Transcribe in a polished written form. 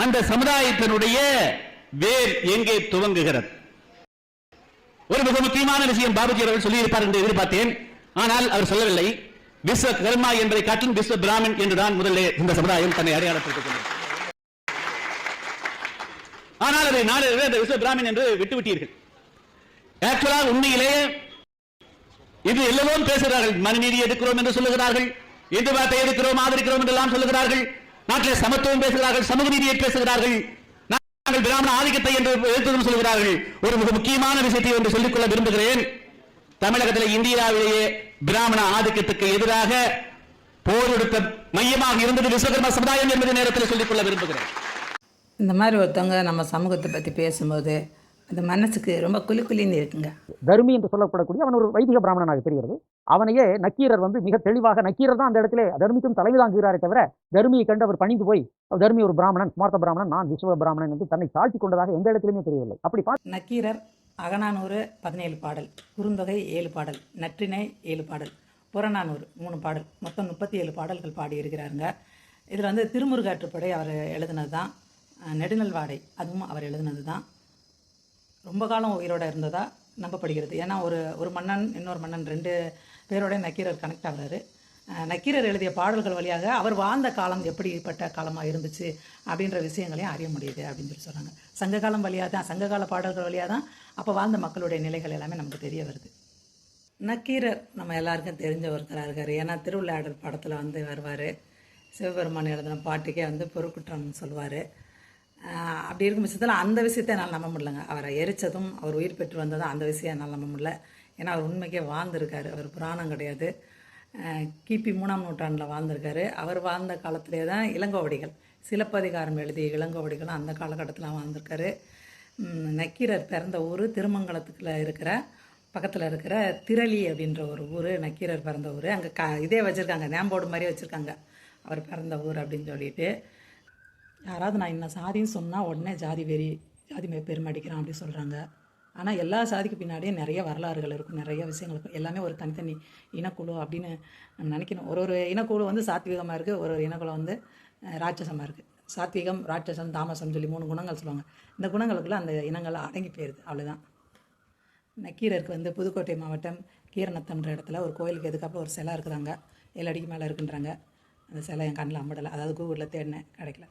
அந்த சமுதாயத்தினுடைய வேர் எங்கே துவங்குகிறது? ஒரு மிக முக்கியமான விஷயம் பாபுஜி அவர்கள் சொல்லியிருப்பார் என்று எதிர்பார்த்தேன். ஆனால் அவர் சொல்லவில்லை. விஸ்வகர்மா என்பதை காட்டிலும் விஸ்வ பிராமின் என்றுதான் முதலில் இந்த சமுதாயம் தன்னை அடையாளப்படுத்திக் கொண்டது. ஆனால் அதை நாளில் இந்த விஸ்வ பிராமின் என்று விட்டுவிட்டீர்கள். ஆக்சுவலாக உண்மையிலேயே இது எல்லோரும் பேசுகிறார்கள். மனுநீதி எதிர்க்கிறோம் என்று சொல்லுகிறார்கள், இந்து மதத்தை எதிர்க்கிறோம், ஆதரிக்கிறோம் என்றெல்லாம் சொல்லுகிறார்கள். நாட்டில் சமத்துவம் பேசுகிறார்கள், சமூக நீதியை பேசுகிறார்கள், நாங்கள் பிராமண ஆதிக்கத்தை என்று எதிர்த்ததும் சொல்கிறார்கள். ஒரு மிக முக்கியமான விஷயத்தை என்று சொல்லிக்கொள்ள விரும்புகிறேன். தமிழகத்தில் இந்தியாவிலேயே பிராமண ஆதிக்கத்துக்கு எதிராக போர் எடுத்த மையமாக இருந்தது விஸ்வகர்மா சமுதாயம் என்பதை நேரத்தில் சொல்லிக்கொள்ள விரும்புகிறேன். இந்த மாதிரி ஒருத்தவங்க நம்ம சமூகத்தை பற்றி பேசும்போது அந்த மனசுக்கு ரொம்ப குளின்னு இருக்குங்க. தர்மி என்று சொல்லப்படக்கூடிய அவன் ஒரு வைதிக பிராமணனாக தெரிகிறது. அவனையே நக்கீரர் மிக தெளிவாக, நக்கீரர் தான் அந்த இடத்துல தர்மிக்கும் தலைமை தாங்குகிறாரே தவிர தர்மியை கண்டு அவர் பணிந்து போய் தர்மி ஒரு பிராமணன், ஸ்மார்த்த பிராமணன், நான் விஸ்வ பிராமணன் என்று தன்னை தாழ்த்தி கொண்டதாக எந்த இடத்திலுமே தெரியவில்லை. அப்படி நக்கீரர் அகநானூறு 17 பாடல், குறுந்தொகை 7 பாடல், நற்றிணை 7 பாடல், புறநானூறு 3 பாடல், மொத்தம் 37 பாடல்கள் பாடியிருக்கிறாருங்க. இதில் திருமுருகாற்றுப்படை அவர் எழுதினது தான். நெடுநல்வாடை அதுவும் அவர் எழுதினது தான். ரொம்ப காலம் உயிரோடு இருந்ததா நம்பப்படுகிறது. ஏன்னா ஒரு மன்னன் இன்னொரு மன்னன் 2 பேரோட நக்கீரர் கனெக்ட் ஆகிறாரு. நக்கீரர் எழுதிய பாடல்கள் வழியாக அவர் வாழ்ந்த காலம் எப்படிப்பட்ட காலமாக இருந்துச்சு அப்படின்ற விஷயங்களையும் அறிய முடியுது அப்படின்னு சொல்கிறாங்க. சங்ககாலம் வழியாக தான், சங்ககால பாடல்கள் வழியாக தான் அப்போ வாழ்ந்த மக்களுடைய நிலைகள் எல்லாமே நமக்கு தெரிய வருது. நக்கீரர் நம்ம எல்லாருக்கும் தெரிஞ்ச ஒருத்தராக இருக்கார். ஏன்னா திருவிளையாடல் படத்தில் வருவார். சிவபெருமான் எழுதின பாட்டுக்கே பொறுக்குற்றம் சொல்லுவார். அப்படி இருக்கும் பட்சத்தில் அந்த விஷயத்தை என்னால் நம்ப முடியலங்க. அவரை எரித்ததும் அவர் உயிர் பெற்று வந்ததும் அந்த விஷயம் என்னால் நம்ப முடியல. ஏன்னா அவர் உண்மைக்கே வாழ்ந்திருக்காரு. அவர் புராணம் கிடையாது. கிபி 3ஆம் நூற்றாண்டில் வாழ்ந்திருக்காரு. அவர் வாழ்ந்த காலத்திலே தான் இளங்கோவடிகள் சிலப்பதிகாரம் எழுதிய இளங்கோவடிகளும் அந்த காலகட்டத்தில் வாழ்ந்திருக்காரு. நக்கீரர் பிறந்த ஊர் திருமங்கலத்துக்குள்ள இருக்கிற பக்கத்தில் இருக்கிற திரளி அப்படின்ற ஒரு ஊர் நக்கீரர் பிறந்த ஊர். அங்கே இதே வச்சுருக்காங்க, நேம்போர்டு மாதிரியே வச்சுருக்காங்க அவர் பிறந்த ஊர் அப்படின்னு சொல்லிட்டு. யாராவது நான் இன்னும் சாதின்னு சொன்னால் உடனே ஜாதி பெருமடிக்கிறான் அப்படி சொல்கிறாங்க. ஆனால் எல்லா சாதிக்கு பின்னாடியே நிறைய வரலாறுகள் இருக்கும், நிறைய விஷயங்கள் இருக்கும். எல்லாமே ஒரு தனித்தனி இனக்குழு அப்படின்னு நம்ம நினைக்கணும். ஒரு இனக்குழு சாத்விகமாக இருக்குது, ஒரு இனக்குழு ராட்சசமாக இருக்குது. சாத்விகம், ராட்சசம், தாமசம் சொல்லி 3 குணங்கள் சொல்லுவாங்க. இந்த குணங்களுக்குள்ள அந்த இனங்கள் அடங்கி போயிடுது, அவ்வளோதான். நக்கீரருக்கு புதுக்கோட்டை மாவட்டம் கீரநத்தம்ன்ற இடத்துல ஒரு கோயிலுக்கு எதுக்காப்புல ஒரு சிலை இருக்குறாங்க. 7 அடிக்கு மேலே இருக்குன்றாங்க. அந்த சிலை என் கண்ணில் அம்படலை. அதாவது கூகுளில் தேடினேன், கிடைக்கல.